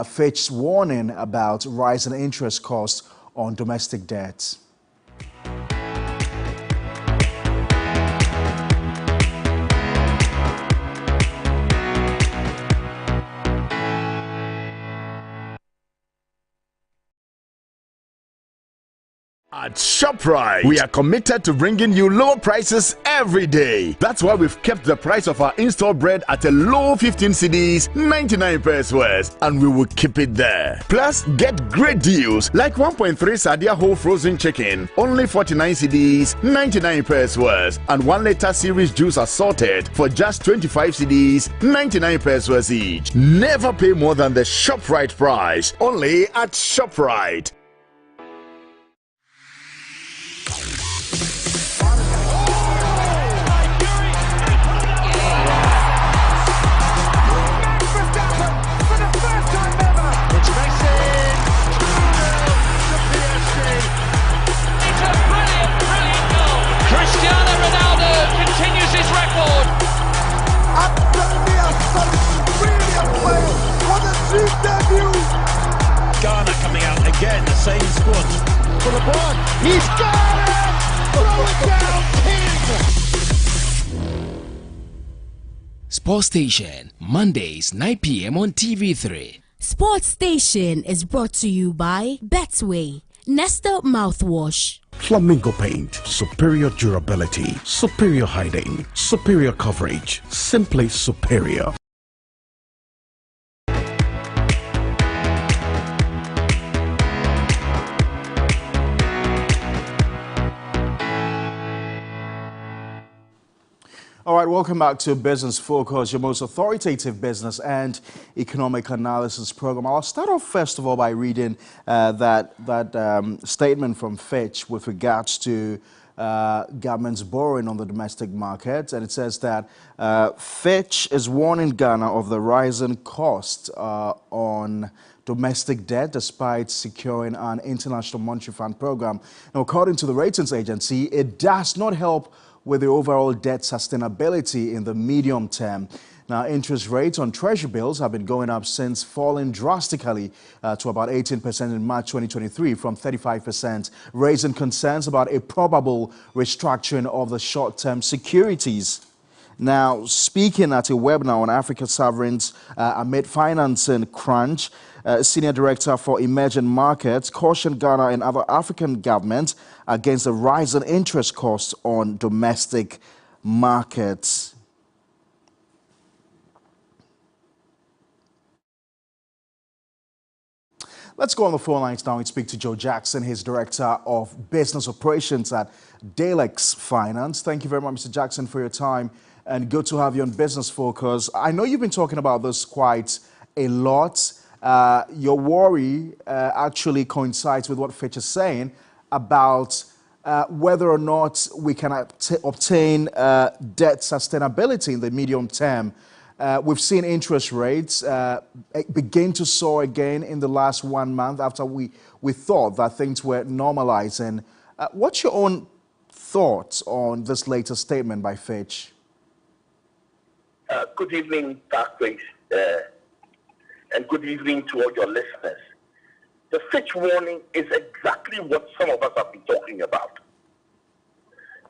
Fitch's warning about rising interest costs on domestic debt. At ShopRite, we are committed to bringing you lower prices every day. That's why we've kept the price of our in-store bread at a low 15 cedis, 99 pesos, and we will keep it there. Plus, get great deals like 1.3 Sadia whole frozen chicken, only 49 cedis, 99 pesos, and 1 liter series juice assorted for just 25 cedis, 99 pesos each. Never pay more than the ShopRite price, only at ShopRite. Ghana coming out again, the same squad. For the ball, he's got it! Throw it down, King! Sports Station, Mondays, 9 p.m. on TV3. Sports Station is brought to you by Betway, Nesta Mouthwash. Flamingo paint, superior durability, superior hiding, superior coverage, simply superior. All right, welcome back to Business Focus, your most authoritative business and economic analysis program. I'll start off first of all by reading that statement from Fitch with regards to government's borrowing on the domestic market, and it says that Fitch is warning Ghana of the rising cost on domestic debt despite securing an International Monetary Fund program. Now, according to the ratings agency, it does not help with the overall debt sustainability in the medium term. Now, interest rates on treasury bills have been going up since falling drastically to about 18% in March 2023 from 35%, raising concerns about a probable restructuring of the short-term securities. Now, speaking at a webinar on Africa sovereigns amid financing crunch, Senior Director for Emerging Markets cautioned Ghana and other African governments against the rising interest costs on domestic markets. Let's go on the phone lines now and speak to Joe Jackson. He's Director of Business Operations at Dalex Finance. Thank you very much, Mr. Jackson, for your time, and good to have you on Business Focus. I know you've been talking about this quite a lot. Your worry actually coincides with what Fitch is saying about whether or not we can obtain debt sustainability in the medium term. We've seen interest rates begin to soar again in the last 1 month after we thought that things were normalizing. What's your own thoughts on this latest statement by Fitch? Good evening, Darkway. And good evening to all your listeners. The Fitch warning is exactly what some of us have been talking about.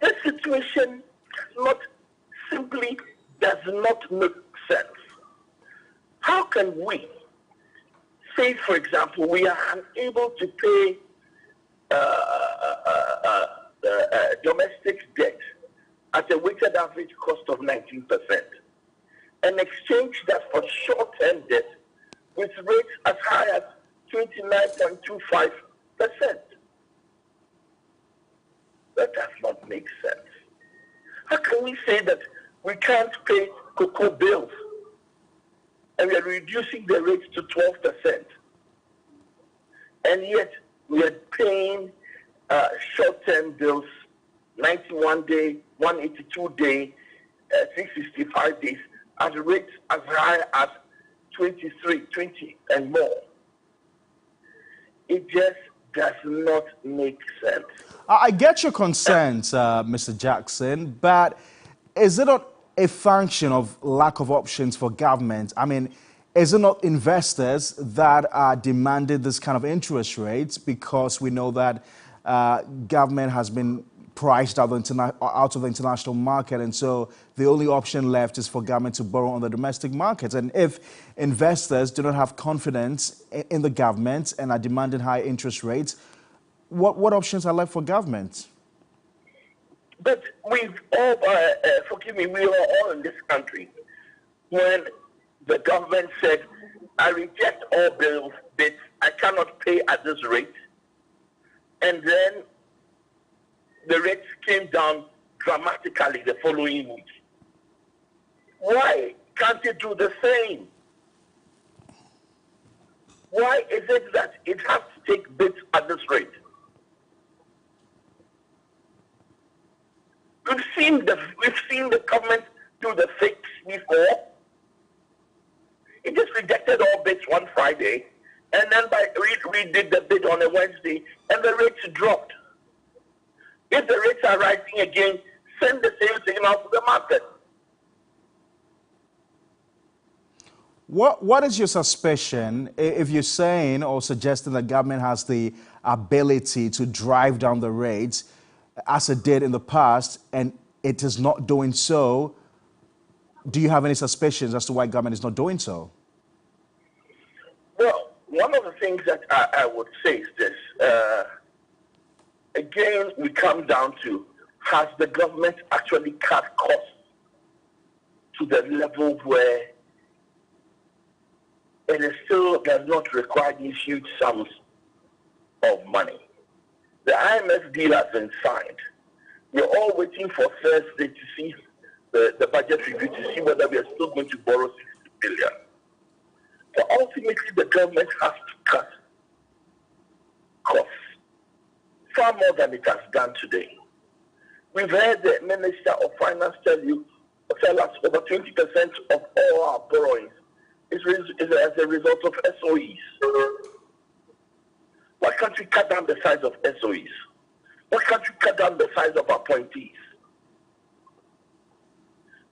This situation does not make sense. How can we say, for example, we are unable to pay domestic debt at a weighted average cost of 19% and exchange that for short-term debt with rates as high as 29.25%. That does not make sense. How can we say that we can't pay cocoa bills and we are reducing the rates to 12%, and yet we are paying short-term bills, 91-day, 182-day, 365 days, at rates as high as 23, 20 and more? It just does not make sense. I get your concerns, Mr. Jackson, but is it not a function of lack of options for government? I mean, Is it not investors that are demanding this kind of interest rates because we know that government has been priced out of the international market, and so the only option left is for government to borrow on the domestic market? And if investors do not have confidence in the government and are demanding high interest rates, what options are left for government? But we've all, forgive me, we were all in this country when the government said, I reject all bills, but I cannot pay at this rate. And then the rates came down dramatically the following week. Why can't it do the same? Why is it that it has to take bits at this rate? We've seen the government do the fix before. It just rejected all bids one Friday, and then we did the bid on a Wednesday, and the rates dropped. If the rates are rising again, send the same signal to the market. What is your suspicion if you're saying or suggesting that government has the ability to drive down the rates as it did in the past, and it is not doing so? Do you have any suspicions as to why government is not doing so? Well, one of the things that I would say is this. Again, we come down to, has the government actually cut costs to the level where it still does not require these huge sums of money? The IMF deal has been signed. We're all waiting for Thursday to see the budget review to see whether we are still going to borrow 60 billion. But ultimately, the government has to cut costs far more than it has done today. We've heard the Minister of Finance tell us over 20% of all our borrowings is as a result of SOEs. Why can't we cut down the size of SOEs? Why can't we cut down the size of appointees?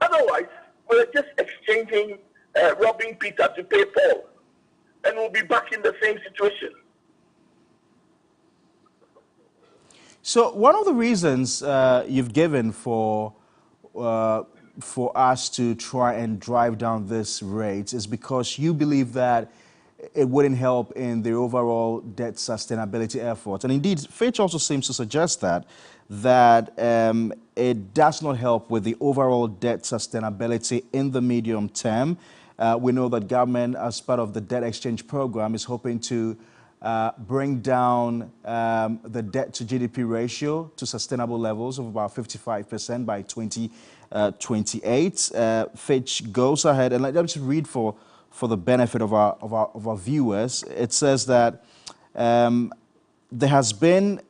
Otherwise, we're just exchanging robbing Peter to pay Paul, and we'll be back in the same situation. So one of the reasons you've given for us to try and drive down this rate is because you believe that it wouldn't help in the overall debt sustainability efforts. And indeed, Fitch also seems to suggest that it does not help with the overall debt sustainability in the medium term. We know that government, as part of the debt exchange program, is hoping to bring down the debt to GDP ratio to sustainable levels of about 55% by 2028. Fitch goes ahead, and let me just read for the benefit of our viewers. It says that there's been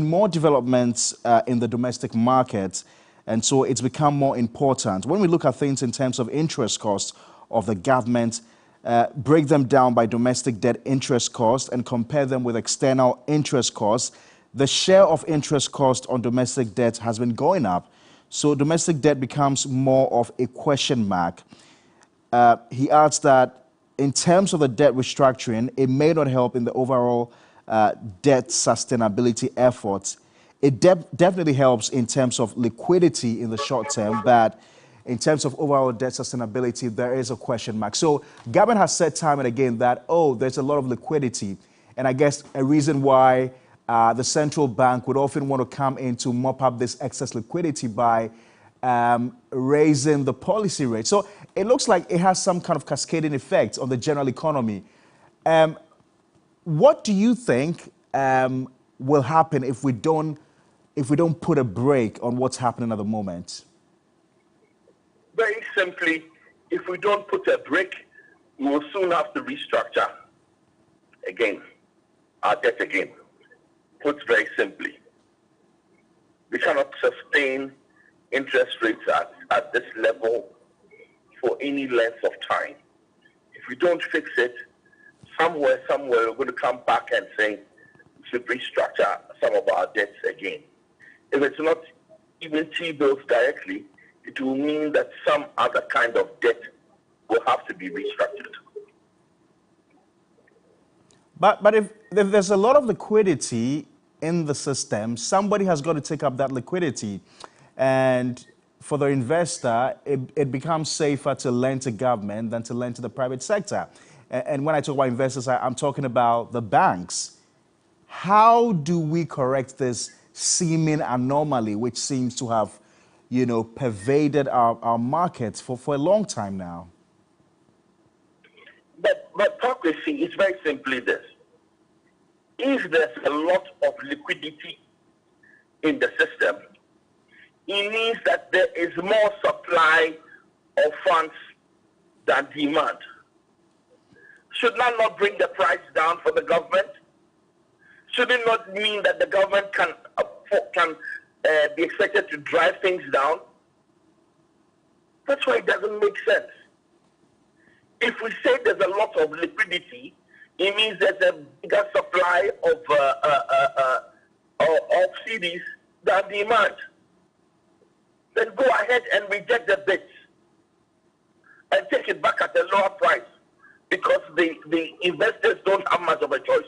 more developments in the domestic market, and so it's become more important. When we look at things in terms of interest costs of the government, break them down by domestic debt interest cost and compare them with external interest costs, the share of interest cost on domestic debt has been going up. So domestic debt becomes more of a question mark. He adds that in terms of the debt restructuring, it may not help in the overall debt sustainability efforts. It definitely helps in terms of liquidity in the short term, but in terms of overall debt sustainability, there is a question mark. So government has said time and again that, there's a lot of liquidity. And I guess a reason why the central bank would often want to come in to mop up this excess liquidity by raising the policy rate. So it looks like it has some kind of cascading effect on the general economy. What do you think will happen if we don't put a brake on what's happening at the moment? Very simply, if we don't put a brake, we will soon have to restructure again, our debt again. Put very simply, we cannot sustain interest rates at this level for any length of time. If we don't fix it, somewhere, we're going to come back and say we should restructure some of our debts again. If it's not even T-bills directly, it will mean that some other kind of debt will have to be restructured. But if there's a lot of liquidity in the system, somebody has got to take up that liquidity. And for the investor, it becomes safer to lend to government than to lend to the private sector. And when I talk about investors, I'm talking about the banks. How do we correct this seeming anomaly, which seems to have, pervaded our markets for a long time now? But hypocrisy is very simply this. If there's a lot of liquidity in the system, it means that there is more supply of funds than demand. Should that not bring the price down for the government? Should it not mean that the government can be expected to drive things down? That's why it doesn't make sense. If we say there's a lot of liquidity, it means there's a bigger supply of CDs than demand. Then go ahead and reject the bids and take it back at a lower price, because the investors don't have much of a choice.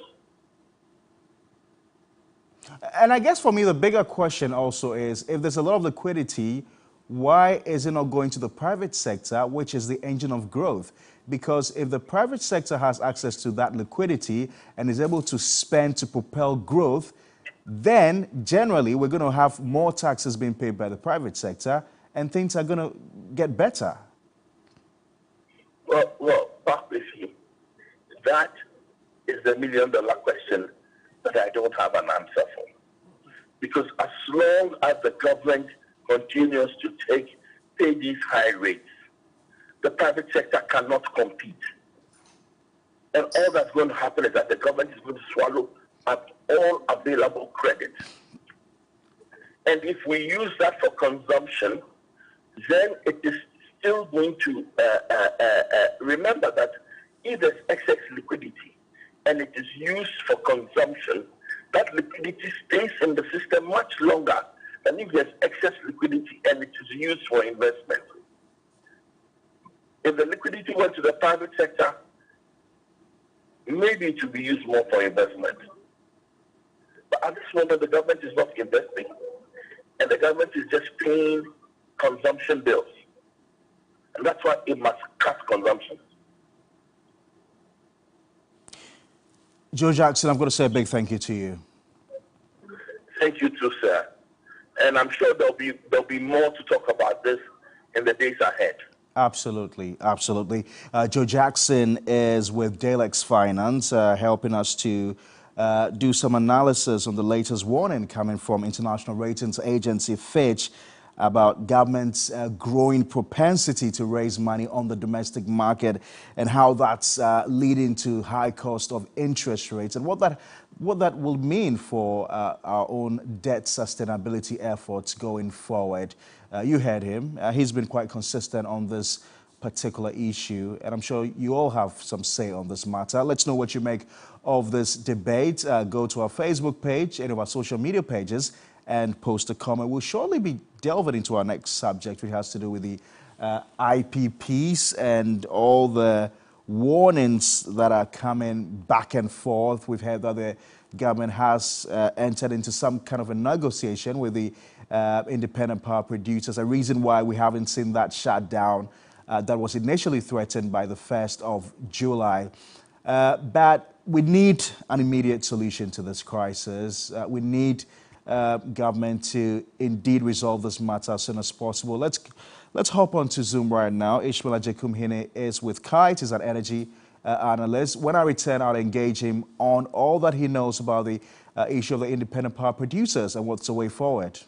And I guess for me, the bigger question also is, if there's a lot of liquidity, why is it not going to the private sector, which is the engine of growth? Because if the private sector has access to that liquidity and is able to spend to propel growth, then generally we're going to have more taxes being paid by the private sector and things are going to get better. Well, obviously, that is the million-dollar question that I don't have an answer for. Because as long as the government continues to pay these high rates, the private sector cannot compete. And all that's going to happen is that the government is going to swallow up all available credit. And if we use that for consumption, then it is still going to remember that if there's excess liquidity and it is used for consumption, that liquidity stays in the system much longer than if there's excess liquidity and it is used for investment. If the liquidity went to the private sector, maybe it would be used more for investment. But at this moment, the government is not investing, and the government is just paying consumption bills. And that's why it must cut consumption. Joe Jackson, I'm going to say a big thank you to you. Thank you too, sir. And I'm sure there'll be more to talk about this in the days ahead. Absolutely, absolutely. Joe Jackson is with Dalex Finance, helping us to do some analysis on the latest warning coming from international ratings agency Fitch about government's growing propensity to raise money on the domestic market and how that's leading to high cost of interest rates and what that will mean for our own debt sustainability efforts going forward. You heard him. He's been quite consistent on this particular issue, and I'm sure you all have some say on this matter. Let's know what you make of this debate. Go to our Facebook page, any of our social media pages, and post a comment. We'll shortly be delving into our next subject, which has to do with the IPPs and all the warnings that are coming back and forth. We've heard that the government has entered into some kind of a negotiation with the independent power producers, a reason why we haven't seen that shutdown that was initially threatened by the 1st of July. But we need an immediate solution to this crisis. We need government to indeed resolve this matter as soon as possible. Let's hop on to Zoom right now. Ishmael Ajekumhene is with Kite. He's an energy analyst. When I return, I'll engage him on all that he knows about the issue of the independent power producers and what's the way forward.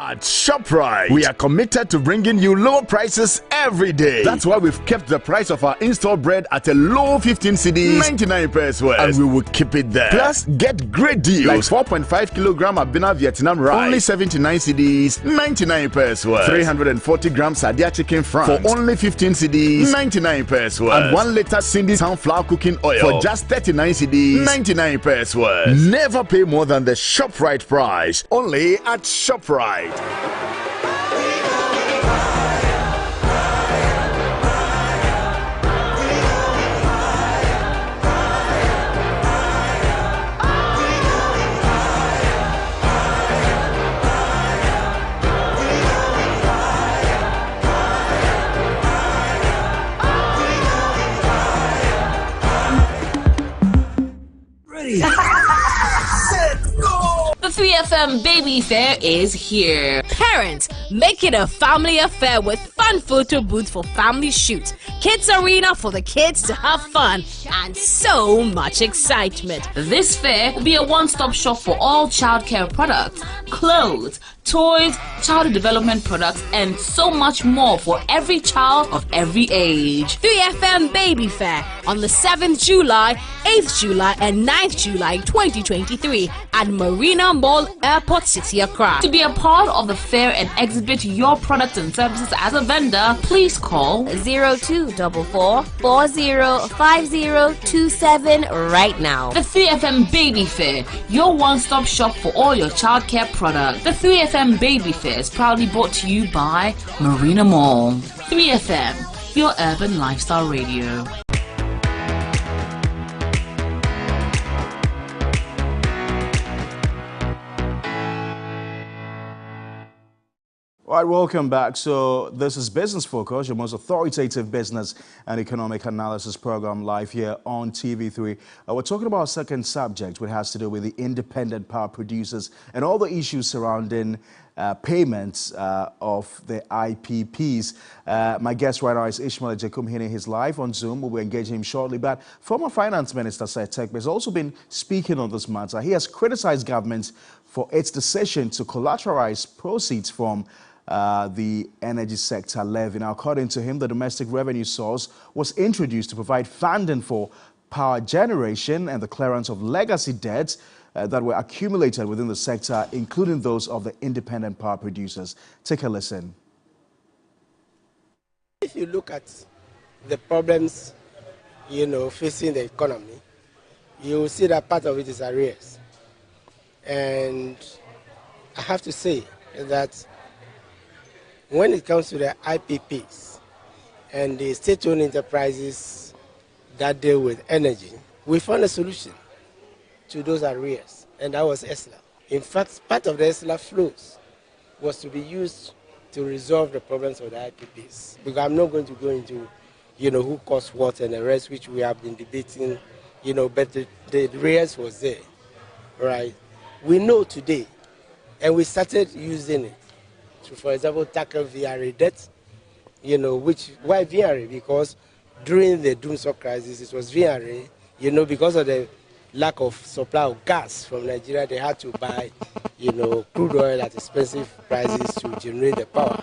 At ShopRite, we are committed to bringing you lower prices every day. That's why we've kept the price of our in-store bread at a low 15 cedis, 99 pence worth, and we will keep it there. Plus, get great deals like 4.5 kilogram Abina Vietnam rice, only 79 cedis, 99 pence worth. 340 grams Sadia chicken franks for only 15 cedis, 99 pence worth. And 1 liter Cindy sunflower cooking oil for just 39 cedis, 99 pence worth. Never pay more than the ShopRite price. Only at ShopRite. The 3FM Baby Fair is here. Parents, make it a family affair with fun photo booth for family shoots, kids arena for the kids to have fun, and so much excitement. This fair will be a one-stop shop for all childcare products, clothes, toys, child development products, and so much more for every child of every age. 3FM Baby Fair on the 7th July, 8th July, and 9th July 2023 at Marina Mall, Airport City, Accra. To be a part of the fair and exhibit your products and services as a vendor, please call 0244 405027 right now. The 3FM Baby Fair, your one-stop shop for all your childcare products. The 3FM Baby Fair is proudly brought to you by Marina Mall. 3FM, your urban lifestyle radio. All right, welcome back. So this is Business Focus, your most authoritative business and economic analysis program live here on TV3. We're talking about a second subject, which has to do with the independent power producers and all the issues surrounding payments of the IPPs. My guest right now is Ishmael Ejekumhene. He's live on Zoom. We'll be engaging him shortly. But former Finance Minister Seth Terkper has also been speaking on this matter. He has criticized government for its decision to collateralize proceeds from the energy sector levy. Now, according to him, the domestic revenue source was introduced to provide funding for power generation and the clearance of legacy debts that were accumulated within the sector, including those of the independent power producers. Take a listen. If you look at the problems, facing the economy, you will see that part of it is arrears. And I have to say that when it comes to the IPPs and the state-owned enterprises that deal with energy, we found a solution to those arrears, and that was ESLA. In fact, part of the ESLA flows was to be used to resolve the problems of the IPPs. Because I'm not going to go into, who caused what and the rest, which we have been debating, but the arrears was there, right? We know today, and we started using it to, for example, tackle VRA debt, why VRA? Because during the Doomsday crisis, it was VRA, because of the lack of supply of gas from Nigeria, they had to buy, crude oil at expensive prices to generate the power.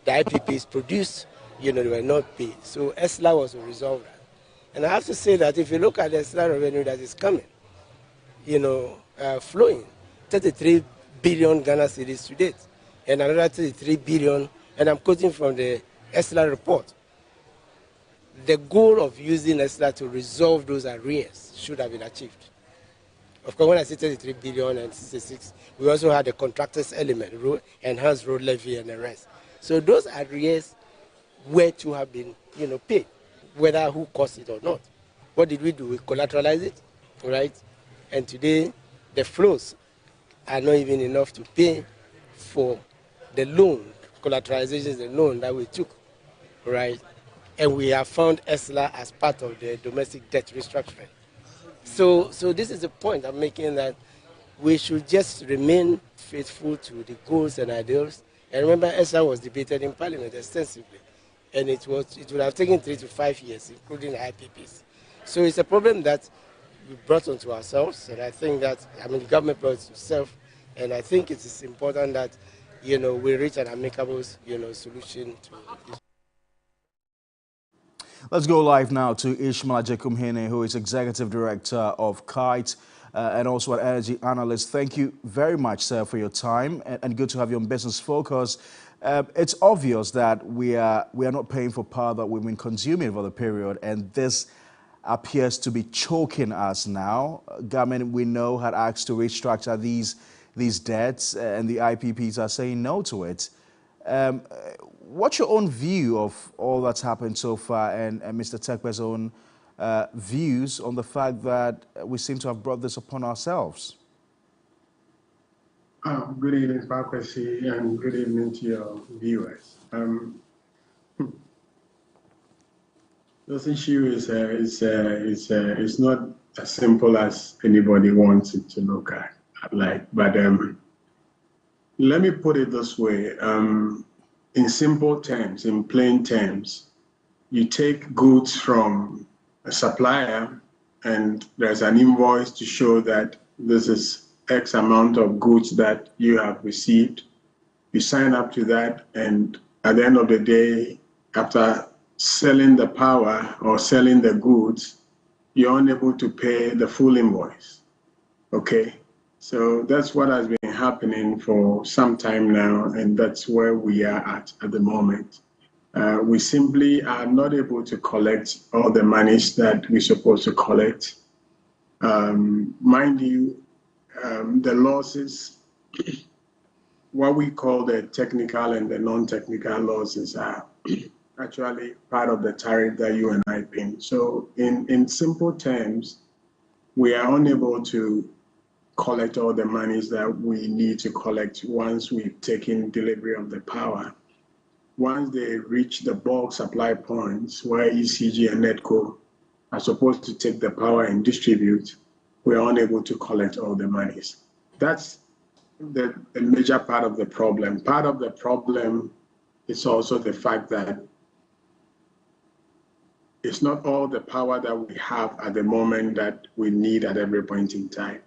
The IPPs produced, they were not paid. So ESLA was to resolve that. And I have to say that if you look at the ESLA revenue that is coming, flowing, 33 billion Ghana cedis to date, and another 33 billion, and I'm quoting from the ESLA report. The goal of using ESLA to resolve those arrears should have been achieved. Of course, when I say 33 billion and 66, we also had the contractors element, enhanced road levy and the rest. So those arrears were to have been, paid, whether who caused it or not. What did we do? We collateralized it, right? And today, the flows are not even enough to pay for the loan, collateralization is the loan that we took, right? And we have found ESLA as part of the domestic debt restructuring. So this is the point I'm making, that we should just remain faithful to the goals and ideals. And remember, ESLA was debated in Parliament extensively, and it would have taken 3 to 5 years, including the IPPs. So it's a problem that we brought onto ourselves, and I think that, the government brought it to itself, and I think it is important that, we reach an amicable, solution to this. Let's go live now to Ishmael Ajekumhene, who is Executive Director of KITE and also an energy analyst. Thank you very much, sir, for your time, and good to have you on Business Focus. It's obvious that we are not paying for power that we've been consuming for the period, and this appears to be choking us now. Government, we know, had asked to restructure these debts, and the IPPs are saying no to it. What's your own view of all that's happened so far, and Mr. Tekpe's own views on the fact that we seem to have brought this upon ourselves? Good evening, Pakwesi, and good evening to your viewers. This issue is not as simple as anybody wants it to look at. But let me put it this way. In simple terms, in plain terms, you take goods from a supplier and there's an invoice to show that this is X amount of goods that you have received. You sign up to that, and at the end of the day, after selling the power or selling the goods, you're unable to pay the full invoice. Okay? So that's what has been happening for some time now, and that's where we are at the moment. We simply are not able to collect all the monies that we're supposed to collect. Mind you, the losses, what we call the technical and the non-technical losses, are actually part of the tariff that you and I pay. So in simple terms, we are unable to collect all the monies that we need to collect once we've taken delivery of the power. Once they reach the bulk supply points where ECG and NETCO are supposed to take the power and distribute, we are unable to collect all the monies. That's the major part of the problem. Part of the problem is also the fact that it's not all the power that we have at the moment that we need at every point in time.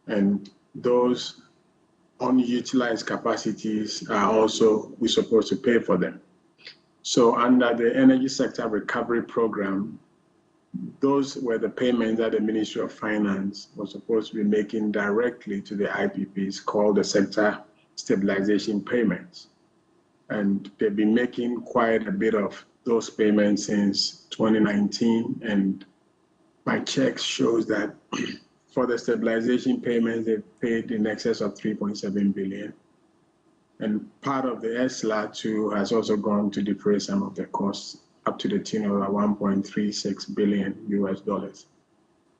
And those unutilized capacities are also, we're supposed to pay for them. So under the Energy Sector Recovery Program, those were the payments that the Ministry of Finance was supposed to be making directly to the IPPs, called the Sector Stabilization Payments. And they've been making quite a bit of those payments since 2019, and my checks shows that for the stabilization payments, they've paid in excess of 3.7 billion. And part of the ESLA too has also gone to defray some of the costs up to the tune of $1.36 billion US.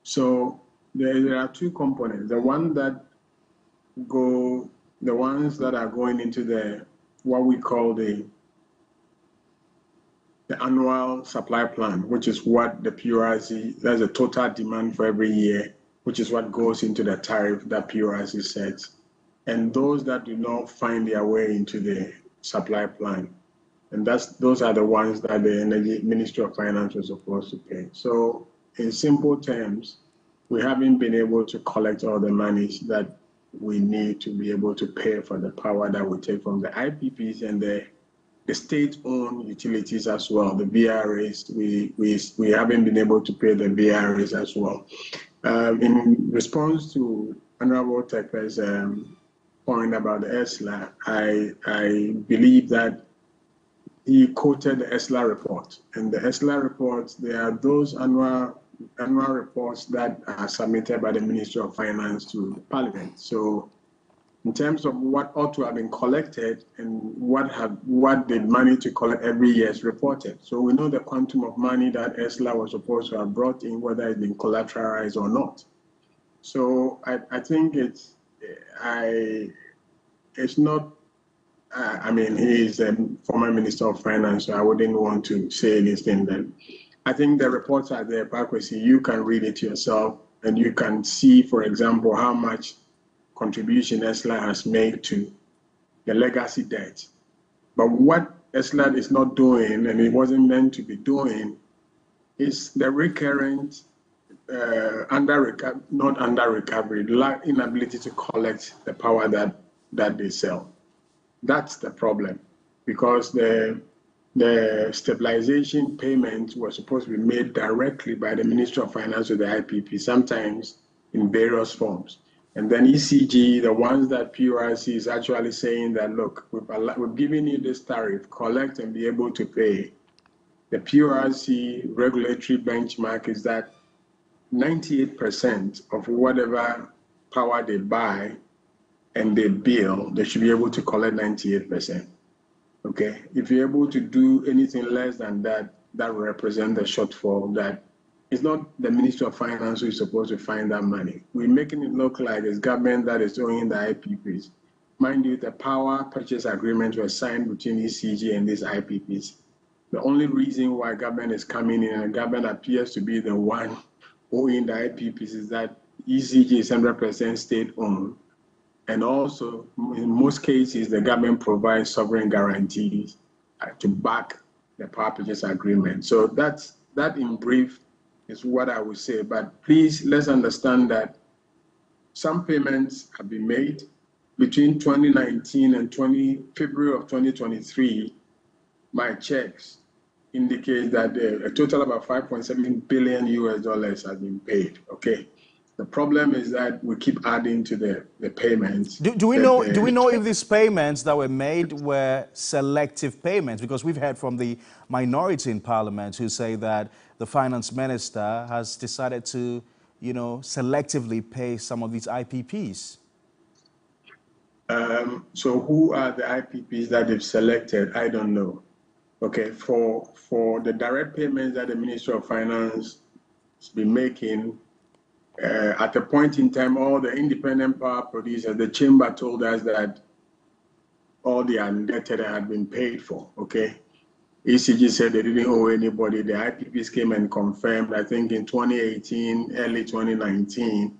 So there are two components. The ones that are going into the what we call the annual supply plan, which is what the PURC, that's the total demand for every year, which is what goes into the tariff that PURC sets. And those that do not find their way into the supply plan, and those are the ones that the Ministry of Finance was supposed to pay. So in simple terms, we haven't been able to collect all the monies that we need to be able to pay for the power that we take from the IPPs and the state-owned utilities as well, the VRAs. We haven't been able to pay the VRAs as well. In response to Honorable Tekpe's point about the ESLA, I believe that he quoted the ESLA report. And the ESLA reports, there are those annual reports that are submitted by the Ministry of Finance to the Parliament. So in terms of what ought to have been collected and what the money to collect every year is reported. So we know the quantum of money that ESLA was supposed to have brought in, whether it's been collateralized or not. So I think it's not, I mean, he is a former Minister of Finance, so I wouldn't want to say anything then. I think the reports are there, Pakwesi. You can read it yourself, and you can see, for example, how much contribution ESLA has made to the legacy debt. But what ESLA is not doing, and it wasn't meant to be doing, is the recurrent not under recovery, inability to collect the power that they sell. That's the problem, because the stabilization payment was supposed to be made directly by the Ministry of Finance to the IPP, sometimes in various forms. And then ECG, the ones that PRC is actually saying that, look, we've given you this tariff, collect and be able to pay. The PRC regulatory benchmark is that 98% of whatever power they buy and they bill, they should be able to collect 98%. Okay, if you're able to do anything less than that, that will represent the shortfall. That it's not the Ministry of Finance who is supposed to find that money. We're making it look like it's government that is owing the IPPs. Mind you, the power purchase agreements were signed between ECG and these IPPs. The only reason why government is coming in and government appears to be the one owing the IPPs is that ECG is 100% state-owned. And also, in most cases, the government provides sovereign guarantees to back the power purchase agreement. So that in brief is what I would say. But please, let's understand that some payments have been made between 2019 and February of 2023. My checks indicate that a total of about $5.7 billion US has been paid. Okay. The problem is that we keep adding to the payments. Do we know if these payments that were made were selective payments? Because we've heard from the minority in Parliament who say that the finance minister has decided to, selectively pay some of these IPPs. So who are the IPPs that they've selected? I don't know. Okay, for the direct payments that the Ministry of Finance has been making, at a point in time, all the independent power producers, the chamber told us that all the indebted had been paid for, okay? ECG said they didn't owe anybody. The IPPs came and confirmed, I think in 2018, early 2019,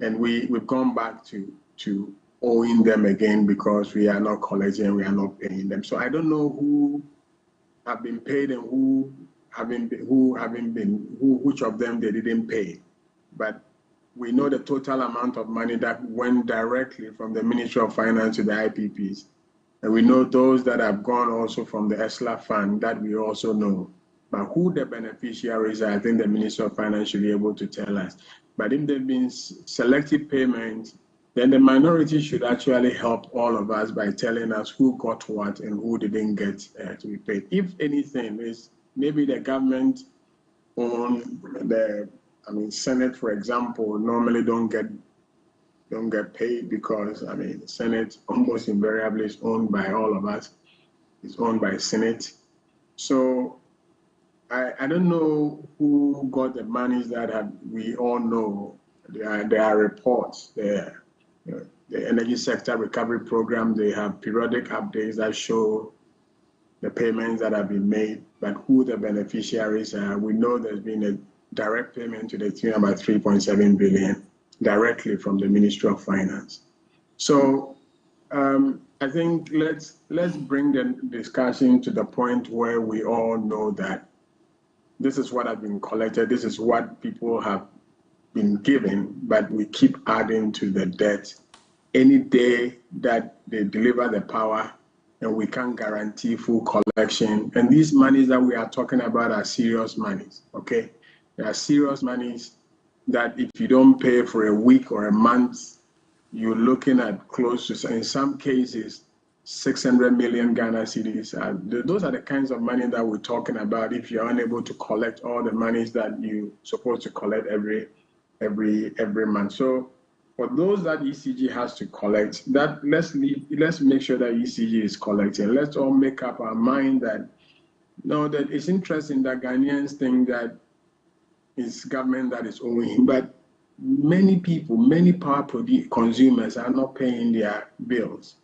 and we've gone back to owing them again because we are not collecting, we are not paying them. So I don't know who have been paid and which of them they didn't pay. But we know the total amount of money that went directly from the Ministry of Finance to the IPPs. And we know those that have gone also from the ESLA fund, that we also know. But who the beneficiaries are, I think the Ministry of Finance should be able to tell us. But if there have been selective payments, then the minority should actually help all of us by telling us who got what and who didn't get to be paid. If anything, is maybe the government on Senate, for example, normally don't get paid because, Senate almost invariably is owned by all of us. It's owned by Senate. So I don't know who got the monies that we all know. There are reports there. The Energy Sector Recovery Program, they have periodic updates that show the payments that have been made, but who the beneficiaries are. We know there's been a direct payment to the tune of about 3.7 billion directly from the Ministry of Finance. So I think let's bring the discussion to the point where we all know that this is what has been collected, this is what people have been given, but we keep adding to the debt any day that they deliver the power, and we can't guarantee full collection. And these monies that we are talking about are serious monies, okay? They are serious monies that if you don't pay for a week or a month, you're looking at close to, in some cases, 600 million Ghana cedis. Those are the kinds of money that we're talking about if you're unable to collect all the monies that you're supposed to collect every month. So for those that ECG has to collect, that let's make sure that ECG is collecting. Let's all make up our mind that that it's interesting that Ghanaians think that it's government that is owing, but many people, many power consumers are not paying their bills,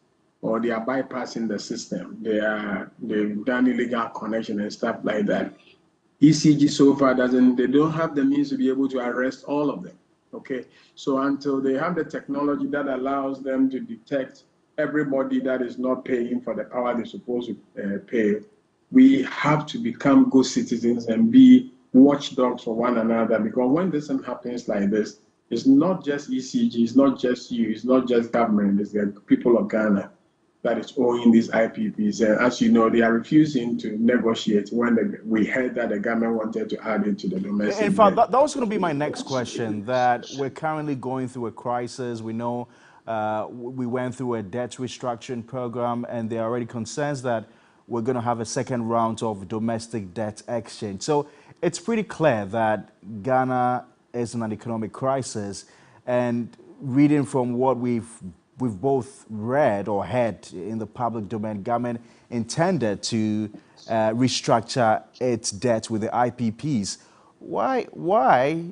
or they are bypassing the system. They've done illegal connection and stuff like that. ECG so far they don't have the means to be able to arrest all of them. Okay, so until they have the technology that allows them to detect everybody that is not paying for the power they're supposed to pay, we have to become good citizens and be watchdogs for one another. Because when this happens like this, it's not just ECG, it's not just you, it's not just government, it's the people of Ghana. that is owing these IPPs. And as you know, they are refusing to negotiate when we heard that the government wanted to add it to the domestic. In fact, that was going to be my next question, that we're currently going through a crisis. We know we went through a debt restructuring program, and there are already concerns that we're going to have a second round of domestic debt exchange. So it's pretty clear that Ghana is in an economic crisis, and reading from what we've both read or heard in the public domain, government intended to restructure its debt with the IPPs. Why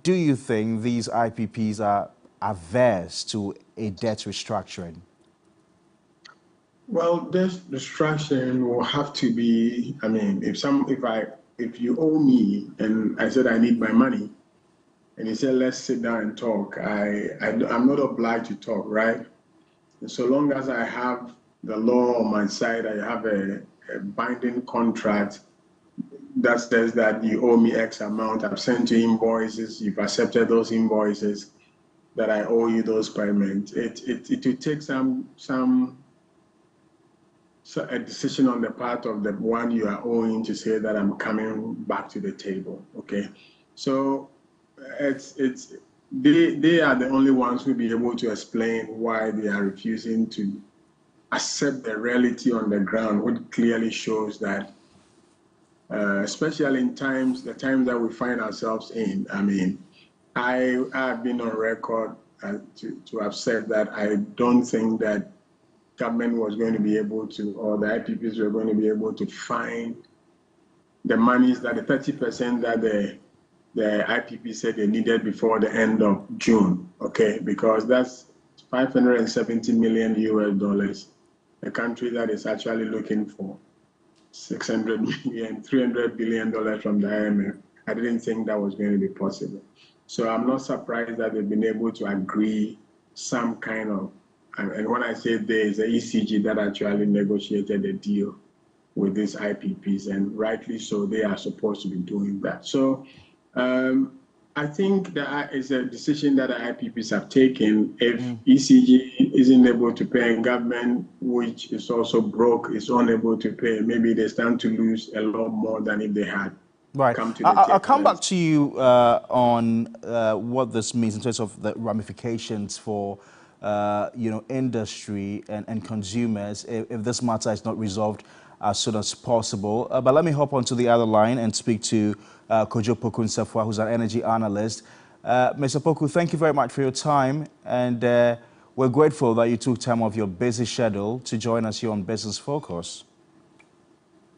do you think these IPPs are averse to a debt restructuring? Well, this restructuring will have to be, I mean, if you owe me and I said I need my money, and you said, let's sit down and talk, I'm not obliged to talk, right? And so long as I have the law on my side, I have a binding contract that says that you owe me X amount, I've sent you invoices, you've accepted those invoices, that I owe you those payments. It will take a decision on the part of the one you are owing to say that I'm coming back to the table, okay? So they are the only ones who will be able to explain why they are refusing to accept the reality on the ground, which clearly shows that, especially in the times that we find ourselves in, I mean, I have been on record to have said that I don't think that government was going to be able to, or the IPPs were going to be able to find the monies, that the 30% that the IPP said they needed before the end of June, okay? Because that's $570 million US, a country that is actually looking for $600 million, $300 billion from the IMF. I didn't think that was going to be possible. So I'm not surprised that they've been able to agree some kind of, and when I say there is the ECG that actually negotiated a deal with these IPPs, and rightly so, they are supposed to be doing that. So I think that is a decision that the IPPs have taken. If ECG isn't able to pay, and government, which is also broke, is unable to pay, maybe they stand to lose a lot more than if they had. Right. I'll come back to you on what this means in terms of the ramifications for industry and consumers if this matter is not resolved as soon as possible. But let me hop onto the other line and speak to Kojo Poku Nsefua, who's an energy analyst. Mr. Poku, thank you very much for your time, and we're grateful that you took time off your busy schedule to join us here on Business Focus.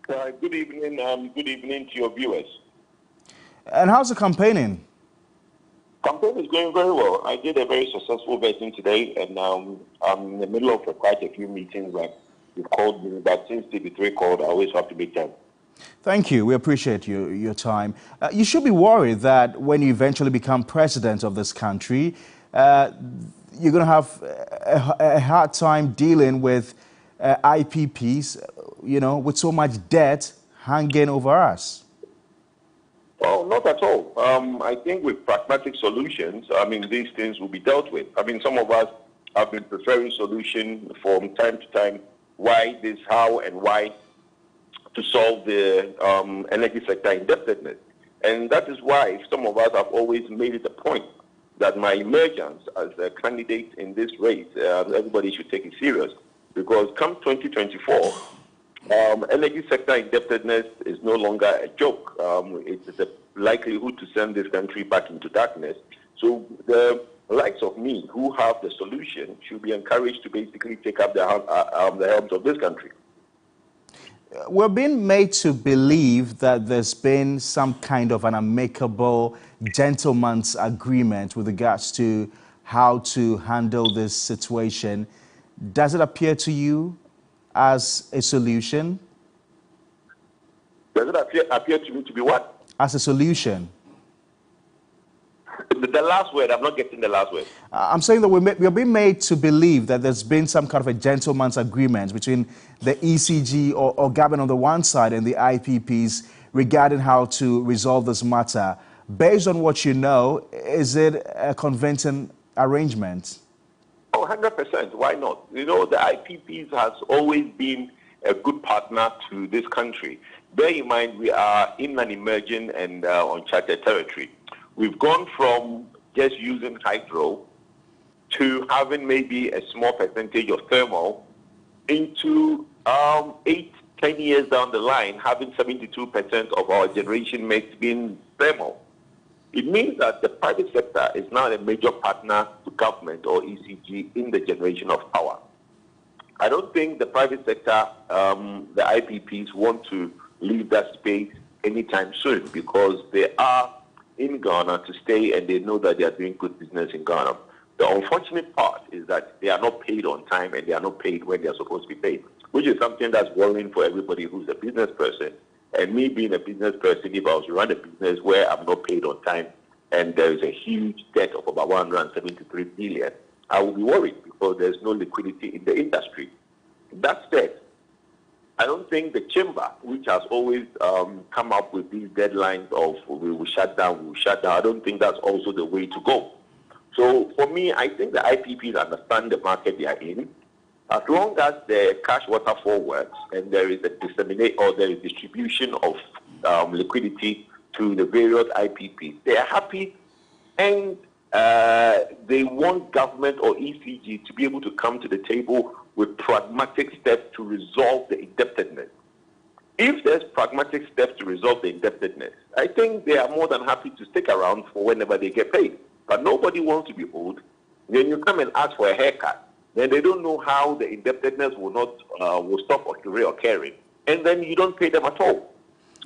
Good evening. Good evening to your viewers. And how's the campaigning? Campaign is going very well. I did a very successful vetting today, and I'm in the middle of quite a few meetings that you've called me. But since TV3 called, I always have to make time. Thank you. We appreciate your time. You should be worried that when you eventually become president of this country, you're going to have a hard time dealing with IPPs, with so much debt hanging over us. Oh, not at all. I think with pragmatic solutions, these things will be dealt with. Some of us have been preferring solutions from time to time. Why this, how, and why to solve the energy sector indebtedness. And that is why some of us have always made it a point that my emergence as a candidate in this race, everybody should take it serious. Because come 2024, energy sector indebtedness is no longer a joke. It is a likelihood to send this country back into darkness. So the likes of me, who have the solution, should be encouraged to basically take up the helms of this country. We're being made to believe that there's been some kind of an amicable gentleman's agreement with regards to how to handle this situation. Does it appear to you as a solution? Does it appear to me to be what? As a solution. The last word, I'm not getting the last word. I'm saying that we're being made to believe that there's been some kind of a gentleman's agreement between the ECG or government on the one side and the IPPs regarding how to resolve this matter. Based on what you know, is it a convincing arrangement? Oh, 100%. Why not? You know, the IPPs has always been a good partner to this country. Bear in mind, we are in an emerging and uncharted territory. We've gone from just using hydro to having maybe a small percentage of thermal into 8-10 years down the line, having 72% of our generation mix being thermal. It means that the private sector is now a major partner to government or ECG in the generation of power. I don't think the private sector, the IPPs, want to leave that space anytime soon because they are in Ghana to stay and they know that they are doing good business in Ghana. The unfortunate part is that they are not paid on time and they are not paid when they are supposed to be paid, which is something that's worrying for everybody who's a business person. And me being a business person, if I was to run a business where I'm not paid on time and there is a huge debt of about 173 billion, I will be worried because there's no liquidity in the industry. That said, I don't think the chamber, which has always come up with these deadlines of we will shut down, I don't think that's also the way to go. So for me, I think the IPPs understand the market they are in. As long as the cash waterfall works and there is a distribution of liquidity to the various IPPs, they are happy and they want government or ECG to be able to come to the table with pragmatic steps to resolve the indebtedness. If there's pragmatic steps to resolve the indebtedness, I think they are more than happy to stick around for whenever they get paid. But nobody wants to be owed. Then you come and ask for a haircut. Then they don't know how the indebtedness will stop reoccurring, and then you don't pay them at all.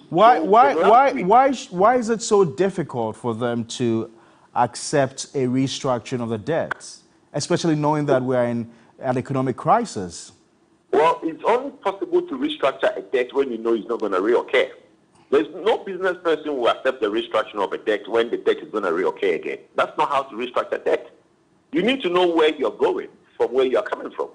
Why is it so difficult for them to accept a restructuring of the debts, especially knowing that we're in an economic crisis? Well, it's only possible to restructure a debt when you know it's not going to reoccur. There's no business person who will accept the restructuring of a debt when the debt is going to reoccur again. That's not how to restructure debt. You need to know where you're going from where you're coming from.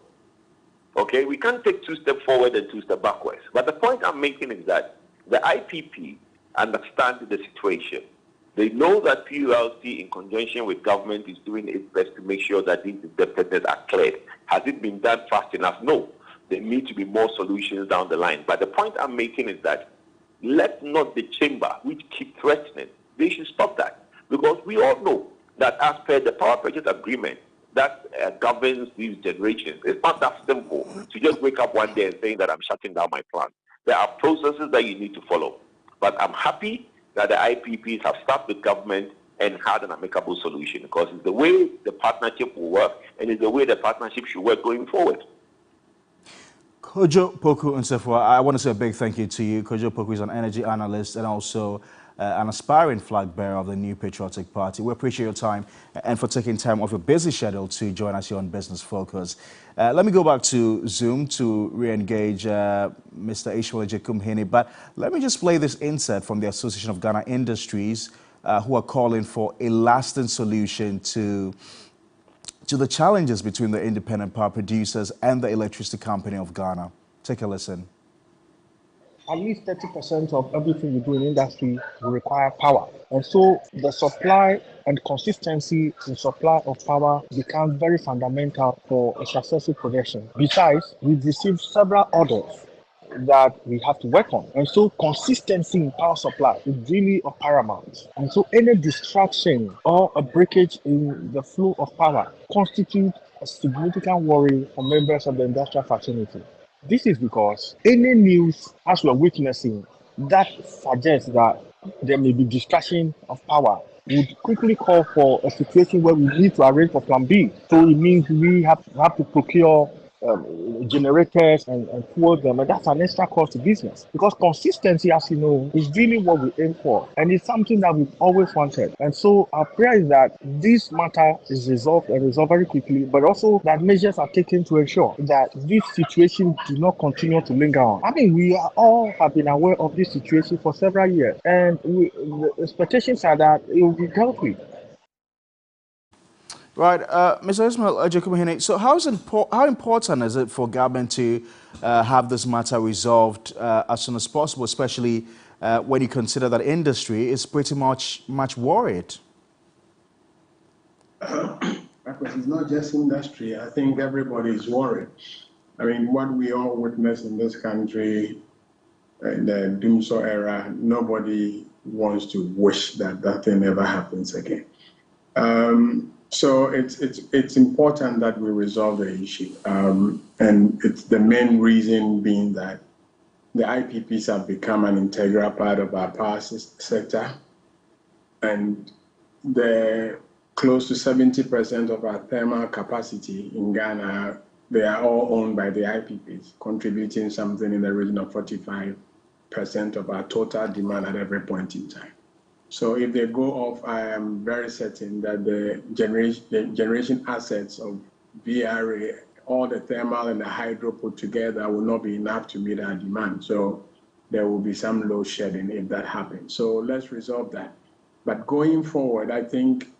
Okay, we can't take 2 steps forward and 2 steps backwards. But the point I'm making is that the IPP understands the situation. They know that PULC, in conjunction with government, is doing its best to make sure that these indebtedness are cleared. Has it been done fast enough? No. There need to be more solutions down the line. But the point I'm making is that let not the chamber, which keep threatening, they should stop that. Because we all know that as per the power purchase agreement that governs these generations, it's not that simple to just wake up one day and saying that I'm shutting down my plant. There are processes that you need to follow. But I'm happy that the IPPs have sat with government and had an amicable solution because it's the way the partnership will work and it's the way the partnership should work going forward. Kojo Poku Nsefua, I want to say a big thank you to you. Kojo Poku is an energy analyst and also an aspiring flag bearer of the New Patriotic Party. We appreciate your time and for taking time off your busy schedule to join us here on Business Focus. Let me go back to Zoom to re-engage Mr. Ishmael Ejekumhene, but let me just play this insert from the Association of Ghana Industries who are calling for a lasting solution to the challenges between the independent power producers and the Electricity Company of Ghana. Take a listen. At least 30% of everything we do in industry will require power. And so the supply and consistency in supply of power becomes very fundamental for a successful production. Besides, we've received several orders that we have to work on. And so consistency in power supply is really of paramount. And so any distraction or a breakage in the flow of power constitutes a significant worry for members of the industrial fraternity. This is because any news, as we're witnessing, that suggests that there may be distraction of power would quickly call for a situation where we need to arrange for plan B. So it means we have to procure generators and fuel them, and that's an extra cost to business. Because consistency, as you know, is really what we aim for, and it's something that we've always wanted. And so our prayer is that this matter is resolved and resolved very quickly, but also that measures are taken to ensure that this situation do not continue to linger on. I mean, we all have been aware of this situation for several years, and the expectations are that it will be dealt with. Right, Mr. Ishmael Ejekumhene, so how important is it for government to have this matter resolved as soon as possible, especially when you consider that industry is pretty much worried? Because it's not just industry. I think everybody is worried. I mean, what we all witnessed in this country in the doomsday era, nobody wants to wish that that thing never happens again. So it's important that we resolve the issue. And it's the main reason being that the IPPs have become an integral part of our power sector. And the close to 70% of our thermal capacity in Ghana, they are all owned by the IPPs, contributing something in the region of 45% of our total demand at every point in time. So if they go off, I am very certain that the generation assets of VRA, all the thermal and the hydro put together, will not be enough to meet our demand. So there will be some load shedding if that happens. So let's resolve that. But going forward, I think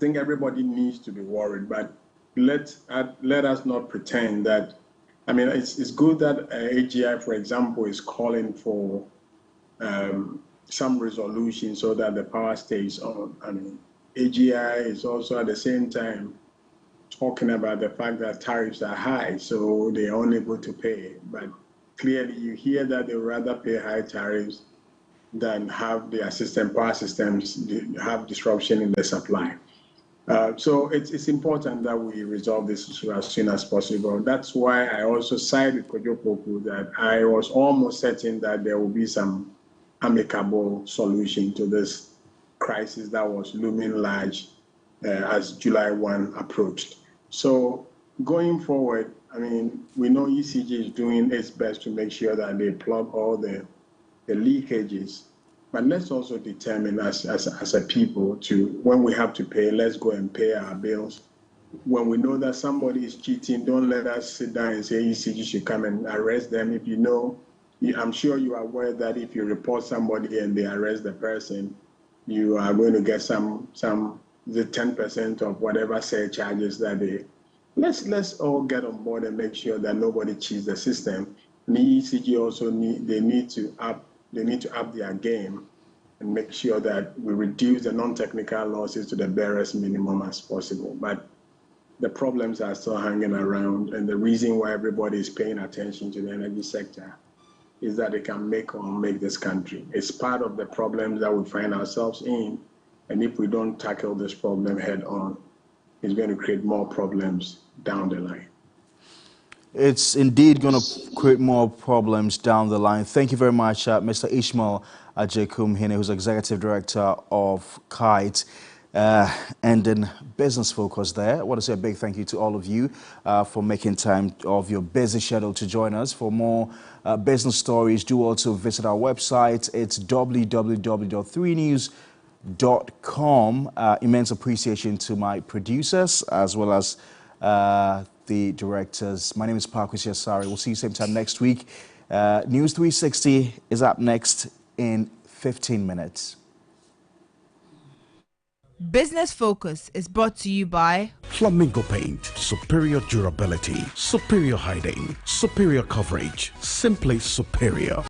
everybody needs to be worried, but let us not pretend that, I mean, it's good that AGI, for example, is calling for some resolution so that the power stays on. I mean, AGI is also at the same time talking about the fact that tariffs are high, so they are unable to pay. But clearly you hear that they would rather pay high tariffs than have their power systems have disruption in the supply. So it's important that we resolve this issue as soon as possible. That's why I also side with Kojo Poku that I was almost certain that there will be some amicable solution to this crisis that was looming large as July 1 approached. So going forward, I mean, we know ECG is doing its best to make sure that they plug all the leakages. But let's also determine as a people to, when we have to pay, let's go and pay our bills. When we know that somebody is cheating, don't let us sit down and say ECG should come and arrest them. If you know, I'm sure you are aware that if you report somebody and they arrest the person, you are going to get the 10% of whatever surcharges that they. Let's all get on board and make sure that nobody cheats the system. And the ECG also need to up their game and make sure that we reduce the non-technical losses to the barest minimum as possible. But the problems are still hanging around, and the reason why everybody is paying attention to the energy sector is that it can make or make this country. It's part of the problems that we find ourselves in, and if we don't tackle this problem head on, it's going to create more problems down the line. It's indeed going to create more problems down the line. Thank you very much, Mr. Ishmael Ajekum-Hene, who's Executive Director of KITE. And in Business Focus there, I want to say a big thank you to all of you for making time of your busy schedule to join us. For more business stories, do also visit our website. It's www.3news.com. Immense appreciation to my producers as well as the directors. My name is Parkwesi Asare. We'll see you same time next week. News 360 is up next in 15 minutes. Business Focus is brought to you by Flamingo Paint. Superior durability, superior hiding, superior coverage, simply superior.